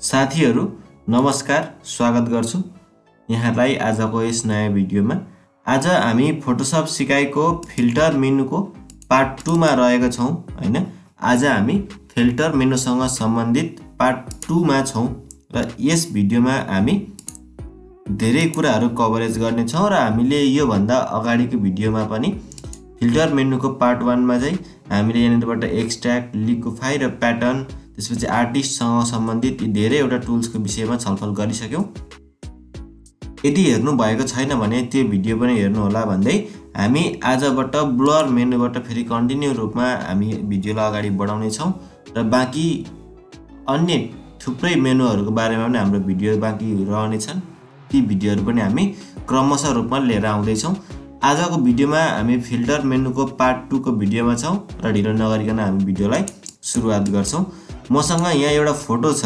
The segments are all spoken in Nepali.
साथीहरु नमस्कार, स्वागत गर्छु यहाँलाई आजको यस नयाँ भिडियोमा। आज हामी फोटोशप सिकाइको फिल्टर मेनुको पार्ट 2 मा रहेका छौं हैन। आज हामी फिल्टर मेनुसँग सम्बन्धित पार्ट 2 मा छौं र यस भिडियोमा हामी धेरै कुराहरु कभरेज गर्ने छौं र हामीले यो भन्दा अगाडिको भिडियोमा पनि फिल्टर मेनुको पार्ट 1 मा चाहिँ हामीले यहाँनिरबाट एक्सट्र्याक्ट, लिक्विफाई र प्याटर्न, त्यसपछि आर्टिस्टसँग सम्बन्धित यी धेरैवटा टुल्सको विषयमा छलफल गरिसक्यौं। यदि हेर्नु भएको छैन भने त्यो भिडियो पनि हेर्नु होला भन्दै हामी आजबाट ब्लर मेनुबाट फेरि कन्टिन्यू रूपमा हामी भिडियोलाई अगाडि बढाउने छौं र बाँकी अन्य थुप्रै मेनुहरुको बारेमा पनि हाम्रो भिडियो बाँकी रहने छन्। ती भिडियोहरु पनि हामी क्रमशः रूपमा लिएर आउँदै छौं। आजको भिडियोमा हामी फिल्टर मेनुको पार्ट 2 को भिडियोमा छौं र ढिलो नगरिकन हामी भिडियोलाई सुरुवात गर्छौं। मसँग यहाँ एउटा फोटो छ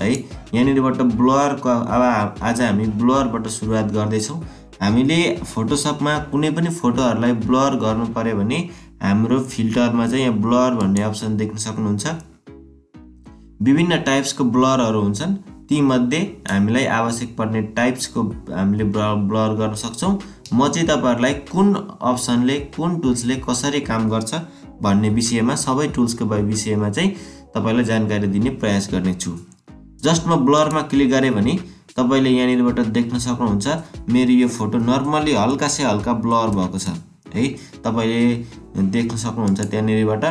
है। यहाँनिरबाट ब्लरको अब आज हामी ब्लरबाट सुरुवात गर्दै छौं। हामीले फोटोशपमा कुनै पनि फोटोहरुलाई ब्लर गर्नु पर्यो भने हाम्रो फिल्टरमा चाहिँ यहाँ ब्लर भन्ने अप्सन देख्न सक्नुहुन्छ। विभिन्न टाइप्सको ब्लरहरु हुन्छन्। ती मध्ये हामीलाई आवश्यक पर्ने टाइप्सको हामीले ब्लर गर्न सक्छौं। म चाहिँ तपाईहरुलाई कुन अप्सनले, कुन टुल्सले कसरी काम गर्छ भन्ने विषयमा, सबै टुल्सको विषयमा चाहिँ तपाईलाई जानकारी दिने प्रयास गर्ने छु। जस्ट म ब्लरमा क्लिक गरे भने तपाईले यहाँनिरबाट देख्न सक्नुहुन्छ मेरो यो फोटो नर्मली हल्का से हल्का ब्लर भएको छ है। तपाईले देख्न सक्नुहुन्छ त्यहाँनिरबाट।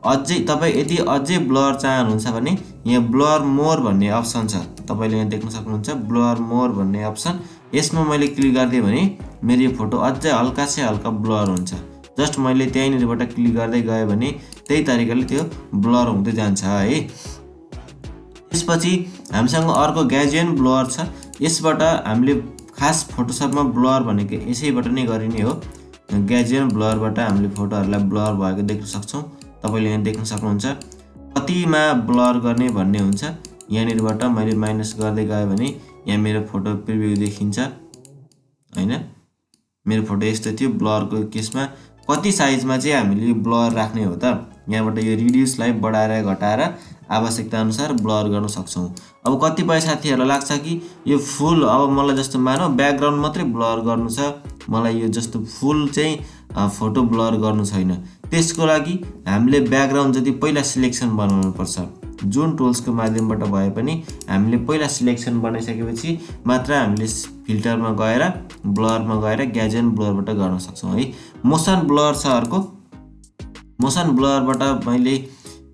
अझै तपाई यदि अझै ब्लर चाहनुहुन्छ भने यहाँ ब्लर मोर भन्ने अप्सन छ। तपाईले यहाँ देख्न सक्नुहुन्छ ब्लर मोर भन्ने अप्सन। यसमा मैले क्लिक गर्दै भने मेरो यो फोटो अझै हल्का से हल्का ब्लर हुन्छ। जस्ट मैले त्यहीँनिरबाट क्लिक गर्दै गए भने त्यही तरिकाले त्यो ब्लर हुँदै जान्छ है। त्यसपछि हामीसँग अर्को ग्याजियन ब्लर छ। यसबाट हामीले खास फोटोशपमा ब्लर भनेको यसैबाट नै गरिने हो। ग्याजियन ब्लरबाट हामीले फोटोहरुलाई ब्लर भएको देख्न सक्छौं। तपाईले यहाँ देख्न सक्नुहुन्छ कतिमा ब्लर गर्ने भन्ने हुन्छ। यहाँनिरबाट मैले माइनस गर्दै गए भने यहाँ मेरो फोटो प्रिभ्यू देखिन्छ हैन। मेरो फोटो यस्तो थियो ब्लरको केसमा। कति साइजमा चाहिँ हामीले ब्लर राख्ने हो त? यहाँबाट यो रिड्युसलाई बढाएर घटाएर आवश्यकता अनुसार ब्लर गर्न सक्छौं। अब कतिपय साथीहरुलाई लाग्छ कि यो फुल, अब मलाई जस्तो मानौ ब्याकग्राउन्ड मात्रै ब्लर गर्नु छ, मलाई यो जस्तो फुल चाहिँ फोटो ब्लर गर्नु छैन। त्यसको लागि हामीले ब्याकग्राउन्ड जति पहिला सिलेक्सन बनाउनु पर्छ। जुन टुल्सको माध्यमबाट भए पनि हामीले पहिला सिलेक्सन बनाइसकेपछि मात्र हामीले फिल्टरमा गएर ब्लरमा गएर ग्याजियन ब्लरबाट गर्न सक्छौं है। मोसन ब्लर छ अर्को। मोसन ब्लरबाट मैले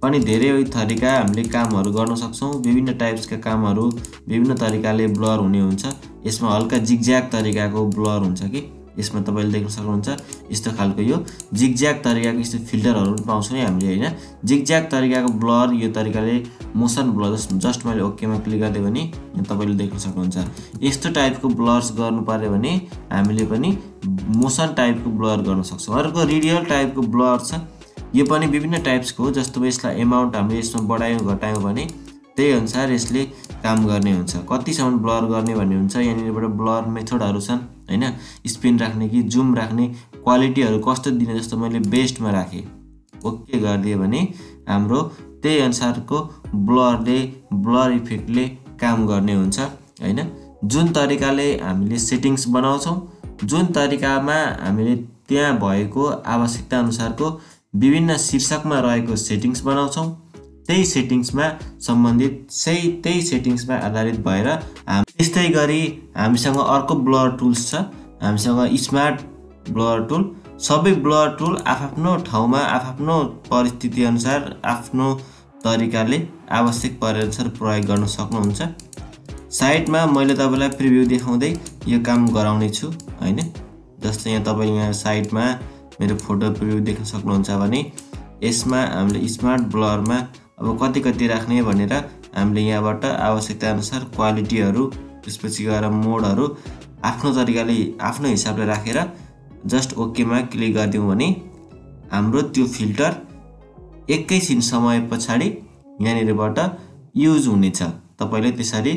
पनि धेरै थरीका हामीले कामहरु गर्न सक्छौं। विभिन्न टाइप्सका कामहरु विभिन्न तरिकाले ब्लर हुने हुन्छ। यसमा हल्का जिगज्याग तरिकाको ब्लर हुन्छ कि यसमा तपाईले देख्न सक्नुहुन्छ। यस्तो खालको यो जिगज्याग तरिकाको यस्तो फिल्टरहरु पनि पाउँछौं नि हामीले हैन। जिगज्याग तरिकाको ब्लर यो तरिकाले मोसन ब्लर जस्ट मैले ओके मा क्लिक गर्दै भने तपाईले देख्न सक्नुहुन्छ। यस्तो टाइपको ब्लर्स गर्नु पर्यो भने हामीले पनि मोसन टाइपको ब्लर गर्न सक्छौं। अर्को रेडियल टाइपको ब्लर छ। यो पनि विभिन्न टाइप्सको हो। जस्तो यसलाई अमाउन्ट हामीले यसमा बढायौं घटायौं भने त्यही अनुसार यसले काम गर्ने हुन्छ। कतिसम्म ब्लर गर्ने भन्ने हुन्छ। यहाँनिरबाट ब्लर मेथडहरु छन् हैन। स्पिन राख्ने कि जुम राख्ने, क्वालिटीहरु कस्तो दिने, जस्तो मैले बेस्टमा राखे ओके गर्दिए भने हाम्रो त्यही अनुसारको ब्लरले, ब्लर इफेक्टले काम गर्ने हुन्छ हैन। जुन तरिकाले हामीले सेटिंग्स बनाउँछौं, जुन तरिकामा हामीले त्यहाँ भएको आवश्यकता अनुसारको विभिन्न शीर्षकमा रहेको सेटिंग्स बनाउँछौं, त्यही सेटिंग्समा सम्बन्धित त्यही सेटिंग्समा आधारित भएर त्यस्तै गरी हामीसँग अर्को ब्लर टुल्स छ। हामीसँग स्मार्ट ब्लर टुल। सबै ब्लर टुल आफ्नो ठाउँमा आफ्नो परिस्थिति अनुसार आफ्नो तरिकाले आवश्यक परे अनुसार प्रयोग गर्न सक्नुहुन्छ। साइटमा मैले तपाईलाई प्रिभ्यू देखाउँदै यो काम गराउने छु हैन। जस्तै यहाँ तपाईले यहाँ साइटमा मेरो फोटो प्रिभ्यू देख्न सक्नुहुन्छ भने यसमा हामीले स्मार्ट ब्लरमा अब कति राख्ने भनेर हामीले यहाँबाट आवश्यकता अनुसार क्वालिटीहरु, त्यसपछि गएर मोडहरु आफ्नो तरिकाले आफ्नो हिसाबले राखेर जस्ट ओके मा क्लिक गर्दियौ भने हाम्रो त्यो फिल्टर एकैछिन समय पछाडी यहाँनिरबाट युज हुनेछ। तपाईले त्यसरी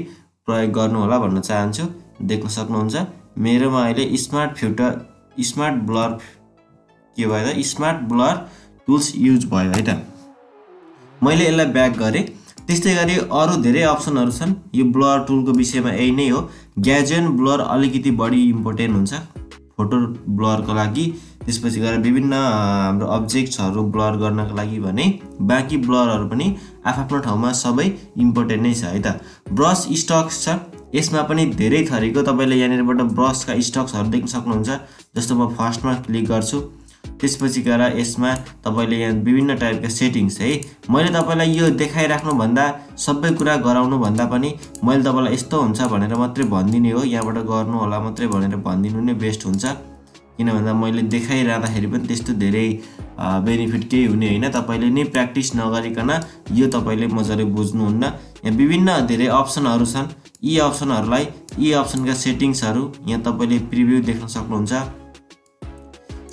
प्रयोग गर्नु होला भन्न चाहन्छु। देख्न सक्नुहुन्छ मेरोमा अहिले स्मार्ट ब्लर के भयो त, स्मार्ट ब्लर टुल्स युज भयो है त। मैले यसलाई ब्याक गरे त्यस्तै गरी अरू धेरै अप्सनहरू छन्। यो ब्लर टुलको विषयमा यही नै हो। ग्याजेन ब्लर अलिकति बढी इम्पोर्टेन्ट हुन्छ फोटो ब्लरको लागि। त्यसपछि गएर विभिन्न हाम्रो अब्जेक्ट्सहरू ब्लर गर्नको लागि भने बाँकी ब्लरहरू पनि आफ्नो ठाउँमा सबै इम्पोर्टेन्ट नै छ है त। ब्रस स्टक्स छ, यसमा पनि धेरै थरीको तपाईले यहाँनिरबाट ब्रसका स्टक्सहरू देख्न सक्नुहुन्छ। जस्तो म फर्स्टमा क्लिक गर्छु, त्यसपछि गएर यसमा तपाईले यहाँ विभिन्न टाइपका सेटिङ्स है। मैले तपाईलाई यो देखाइराख्नु भन्दा सबै कुरा गराउनु भन्दा पनि मैले तपाईलाई यस्तो हुन्छ भनेर मात्रै भनिदिने हो, यहाँबाट गर्नु होला मात्रै भनेर भनिदिनु नै बेस्ट हुन्छ। किन भन्दा मैले देखाइराख्दाखेरि पनि त्यस्तो धेरै बेनिफिट केही हुने होइन। तपाईले नै प्र्याक्टिस नगरिकन यो तपाईले मजाले बुझ्नुहुन्न। यहाँ विभिन्न धेरै अप्सनहरू छन्। यी अप्सनहरूलाई, यी अप्सनका सेटिङ्सहरू यहाँ तपाईले प्रिभ्यू देख्न सक्नुहुन्छ।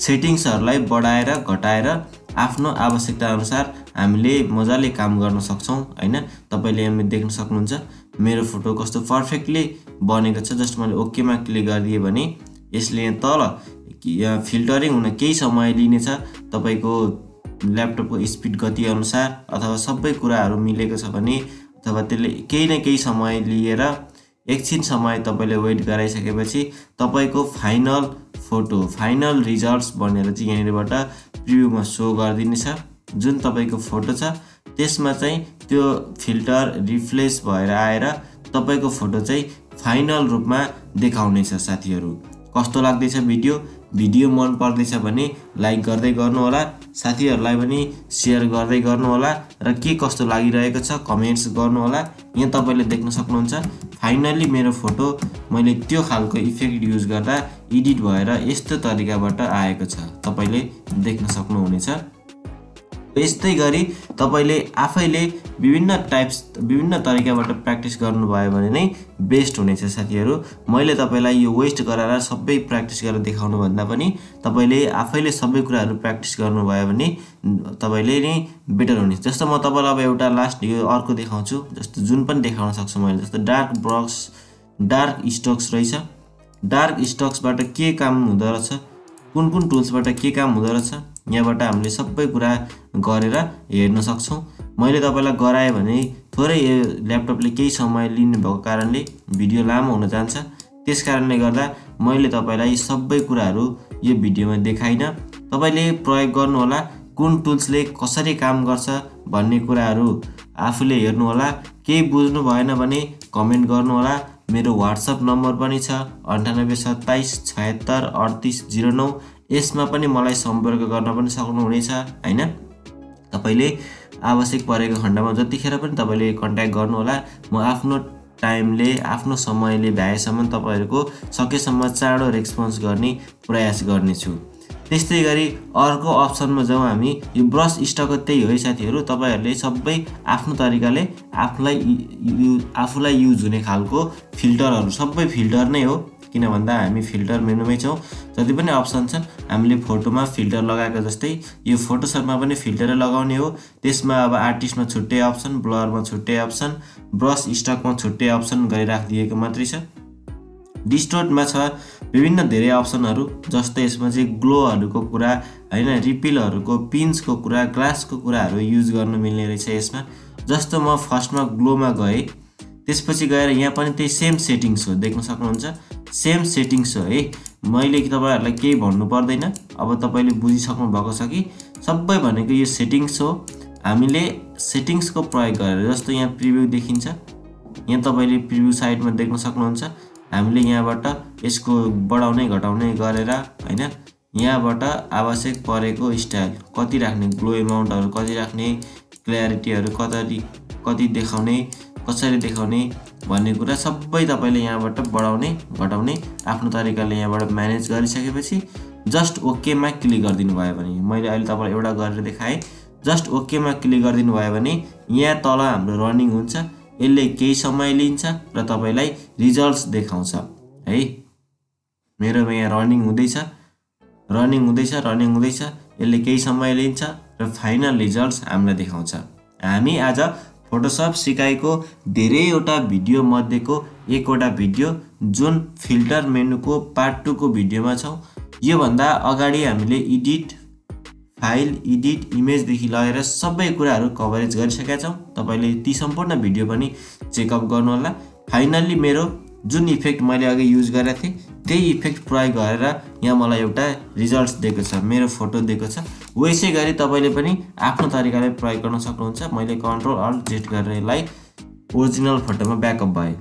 सेटिङ्सहरूलाई बढाएर घटाएर आफ्नो आवश्यकता अनुसार हामीले मजाले काम गर्न सक्छौं हैन। तपाईले यहाँ देख्न सक्नुहुन्छ मेरो फोटो कस्तो पर्फेक्टली बनेको छ। जस्ट मैले ओके मा क्लिक गरिदिए भने यसले यहाँ तल यहाँ फिल्टरिङ हुन केही समय लिनेछ। तपाईको ल्यापटपको स्पिड गति अनुसार अथवा सबै कुराहरू मिलेको छ भने अथवा त्यसले केही न केही समय लिएर एकछिन समय तपाईले वेट गराइसकेपछि तपाईको फाइनल फोटो, फाइनल रिजल्ट्स भनेर चाहिँ यहाँनिरबाट प्रिभ्यूमा सो गरिदिनेछ। जुन तपाईको फोटो छ त्यसमा चाहिँ त्यो फिल्टर रिफ्लेश भएर आएर तपाईको फोटो चाहिँ फाइनल रूपमा देखाउनेछ। साथीहरू कस्तो लाग्दैछ भिडियो मन पर्दैछ भने लाइक गर्दै गर्नु होला, साथीहरूलाई पनि शेयर गर्दै गर्नु होला र के कस्तो लागिरहेको छ कमेन्ट्स गर्नु होला। यहाँ तपाईले देख्न सक्नुहुन्छ फाइनली मेरो फोटो मैले त्यो खालको इफेक्ट युज गर्दा एडिट भएर यस्तो तरिकाबाट आएको छ, तपाईले देख्न सक्नुहुनेछ। यस्तै गरी तपाईले आफैले विभिन्न तरिकाबाट प्र्याक्टिस गर्नुभयो भने नै बेस्ट हुनेछ साथीहरू। मैले तपाईलाई यो वेस्ट गराएर सबै प्र्याक्टिस गरेर देखाउनु भन्दा पनि तपाईले आफैले सबै कुराहरू प्र्याक्टिस गर्नुभयो भने तपाईले नै बेटर हुनेछ। जस्तो म तपाईलाई अब एउटा लास्ट यो अर्को देखाउँछु, जस्तो जुन पनि देखाउन सक्छु मैले। जस्तो डार्क स्टक्स रहेछ। डार्क स्टक्सबाट के काम हुँदो रहेछ, कुन टुल्सबाट के काम हुँदो रहेछ, यहाँबाट हामीले सबै कुरा गरेर हेर्न सक्छौं। मैले तपाईलाई गराए भने थोरै ल्यापटपले केही समय लिने भएको कारणले भिडियो लामो हुन जान्छ। त्यसकारणले गर्दा मैले तपाईलाई सबै कुराहरू यो भिडियोमा देखाइन। तपाईले प्रयोग गर्नु होला, कुन टुल्सले कसरी काम गर्छ भन्ने कुराहरू आफूले हेर्नु होला। केही बुझ्नु भएन भने कमेन्ट गर्नु होला। मेरो WhatsApp नम्बर पनि छ 9827763809। यसमा पनि मलाई सम्पर्क गर्न पनि सक्नुहुनेछ हैन। तपाईले आवश्यक परेको खण्डमा जतिखेर पनि तपाईले कन्ट्याक्ट गर्नु होला। म आफ्नो टाइमले आफ्नो समयले भ्याएसम्म तपाईहरुको सकेसम्म चाँडो रेस्पोन्स गर्ने प्रयास गर्नेछु। त्यस्तै गरी अर्को अप्सनमा जाउँ हामी। यो ब्रस स्टक त्यही हो है साथीहरु। तपाईहरुले सबै आफ्नो तरिकाले आफुलाई युज हुने खालको फिल्टरहरु सबै फिल्टर नै हो। किन भन्दा हामी फिल्टर मेनुमै छौं। जति पनि अप्सन छन् हामीले फोटोमा फिल्टर लगाएको जस्तै यो फोटोशपमा पनि फिल्टरै लगाउने हो। त्यसमा अब आर्टिस्टमा छुट्टै अप्सन, ब्लरमा छुट्टै अप्सन, ब्रस स्टकमा छुट्टै अप्सन गरि राखिदिएको मात्रै छ। डिस्टोर्टमा छ विभिन्न धेरै अप्सनहरु। जस्तै यसमा चाहिँ ग्लोहरुको कुरा हैन, रिपिलहरुको, पिन्सको कुरा, ग्लासको कुराहरु युज गर्न मिल्ने रहेछ यसमा। जस्तो म फर्स्टमा ग्लोमा गए, त्यसपछि गएर यहाँ पनि त्यही सेम सेटिङ्स हो, देख्न सक्नुहुन्छ। सेम सेटिङ्स हो है। मैले तपाईहरुलाई केही भन्नु पर्दैन। अब तपाईले बुझिसक्नु भएको छ कि सबै भनेको यो सेटिङ्स हो। हामीले सेटिङ्सको प्रयोग गरेर जस्तो यहाँ प्रिभ्यू देखिन्छ। यहाँ तपाईले प्रिभ्यू साइडमा देख्न सक्नुहुन्छ। हामीले यहाँबाट यसको बढाउने घटाउने गरेर हैन, यहाँबाट आवश्यक परेको स्टाइल कति राख्ने, ग्लो अमाउन्टहरु कति राख्ने, क्ल्यारिटीहरु कति देखाउने, कसरी देखाउने भन्ने कुरा सबै तपाईले यहाँबाट बढाउने घटाउने आफ्नो तरिकाले यहाँबाट म्यानेज गरिसकेपछि जस्ट ओके मा क्लिक गरिदिनु भयो भने, मैले अहिले तपाईलाई एउटा गरेर देखाए, जस्ट ओके मा क्लिक गरिदिनु भयो भने यहाँ तल हाम्रो रनिङ हुन्छ। यसले केही समय लिन्छ र तपाईलाई रिजल्ट्स देखाउँछ है। मेरोमा यहाँ रनिङ हुँदैछ। यसले केही समय लिन्छ र फाइनल रिजल्ट्स हामीलाई देखाउँछ। हामी आज फोटोशप सिकाइको धेरैवटा भिडियो मध्येको एकवटा भिडियो जुन फिल्टर मेनुको पार्ट 2 को भिडियोमा छौं। यो भन्दा अगाडि हामीले एडिट, फाइल, एडिट, इमेजदेखि लगेर सबै कुराहरू कभरेज गरिसकेका छौँ। तपाईँले ती सम्पूर्ण भिडियो पनि चेकअप गर्नुहोला। फाइनल्ली मेरो जुन इफेक्ट मैले अघि युज गरेको थिएँ त्यही इफेक्ट प्रयोग गरेर यहाँ मलाई एउटा रिजल्ट्स दिएको छ, मेरो फोटो दिएको छ। वैसै गरी तपाईँले पनि आफ्नो तरिकाले प्रयोग गर्न सक्नुहुन्छ। मैले कन्ट्रोल अल्ट जेड गरेर यसलाई ओरिजिनल फोटोमा ब्याकअप भयो।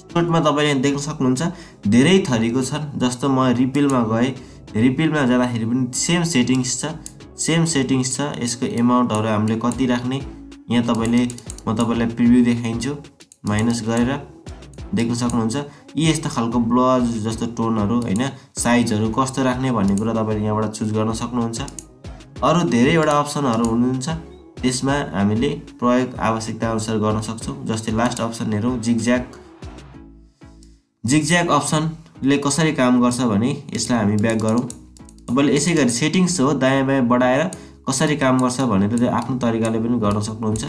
स्टोरमा तपाईँले देख्न सक्नुहुन्छ धेरै थरीको छन्। जस्तो म रिपिलमा गएँ, रिपिलमा जाँदाखेरि पनि सेम सेटिङ्स छ। यसको एमाउन्टहरू हामीले कति राख्ने यहाँ म तपाईँलाई प्रिभ्यू देखाइन्छु। माइनस गरेर देख्न सक्नुहुन्छ यी यस्तो खालको ब्लज जस्तो टोनहरू हैन, साइजहरू कस्तो राख्ने भन्ने कुरा तपाईँले यहाँबाट चुज गर्न सक्नुहुन्छ। अरू धेरैवटा अप्सनहरू हुनुहुन्छ, त्यसमा हामीले प्रयोग आवश्यकता अनुसार गर्न सक्छौँ। जस्तै लास्ट अप्सन हेरौँ, जिगज्याग अप्सनले कसरी काम गर्छ भने यसलाई हामी ब्याक गरौँ। तपाईँले यसै गरी सेटिङ्स हो दायाँ बायाँ बढाएर कसरी काम गर्छ भनेर आफ्नो तरिकाले पनि गर्न सक्नुहुन्छ।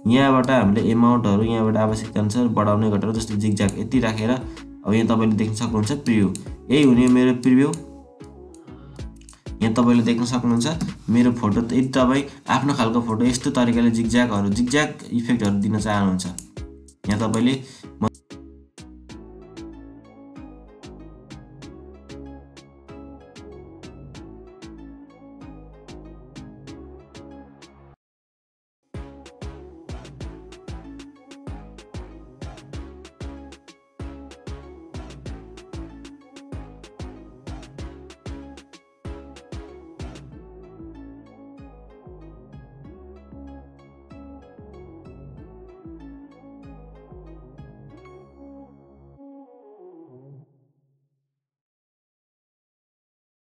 यहाँबाट हामीले एमाउन्टहरू यहाँबाट आवश्यकता अनुसार बढाउने घटाउने, जस्तो जिगज्याग यति राखेर अब यहाँ तपाईँले देख्न सक्नुहुन्छ प्रिभ्यू। यही हुने मेरो प्रिभ्यू। यहाँ तपाईँले देख्न सक्नुहुन्छ मेरो फोटो। यदि तपाईँ आफ्नो खालको फोटो यस्तो तरिकाले जिगज्याग इफेक्टहरू दिन चाहनुहुन्छ यहाँ तपाईँले